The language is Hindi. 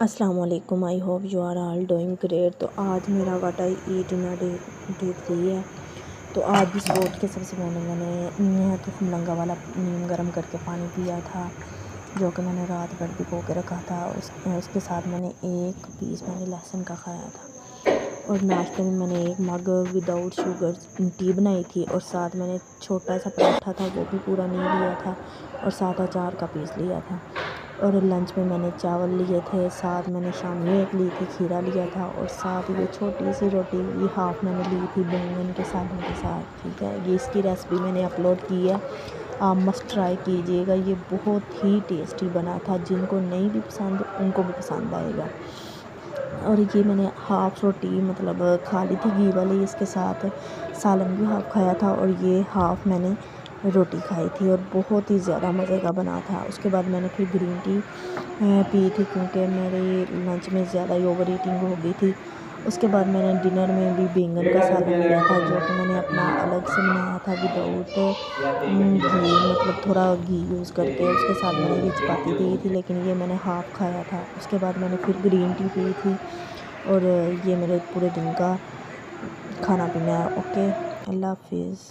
अस्सलाम वालेकुम। I hope you are all doing great. तो आज मेरा what I eat in day 3 है। तो आज इस बोट के सबसे पहले मैंने तुखमलंगा वाला नीम गर्म करके पानी पिया था, जो कि मैंने रात भर भिगो के रखा था। उसके साथ मैंने एक पीस लहसुन का खाया था, और नाश्ते में मैंने एक मग विदाउट शुगर टी बनाई थी, और साथ मैंने छोटा सा पराठा था वो भी पूरा नहीं लिया था, और साथ अचार का पीस लिया था। और लंच में मैंने चावल लिए थे, साथ मैंने शाम में एक ली थी खीरा लिया था, और साथ ये छोटी सी रोटी ये हाफ़ मैंने ली थी बैंगन के सालन के साथ। ठीक है, ये इसकी रेसिपी मैंने अपलोड की है, आप मस्ट ट्राई कीजिएगा। ये बहुत ही टेस्टी बना था, जिनको नहीं भी पसंद उनको भी पसंद आएगा। और ये मैंने हाफ़ रोटी खा ली थी घी वाली, इसके साथ सालन भी हाफ़ खाया था, और ये हाफ़ मैंने रोटी खाई थी, और बहुत ही ज़्यादा मज़े का बना था। उसके बाद मैंने फिर ग्रीन टी पी थी, क्योंकि मेरे लंच में ज़्यादा ही ओवर ईटिंग हो गई थी। उसके बाद मैंने डिनर में भी बैंगन का सालन लिया था, जो कि मैंने अपना अलग से बनाया था विदाउट घी, थोड़ा घी यूज़ करके। उसके साथ मैंने ये चपाती दी थी, लेकिन ये मैंने हाफ़ खाया था। उसके बाद मैंने फिर ग्रीन टी पी थी, और ये मेरे पूरे दिन का खाना पीना है। ओके, अल्लाह हाफिज़।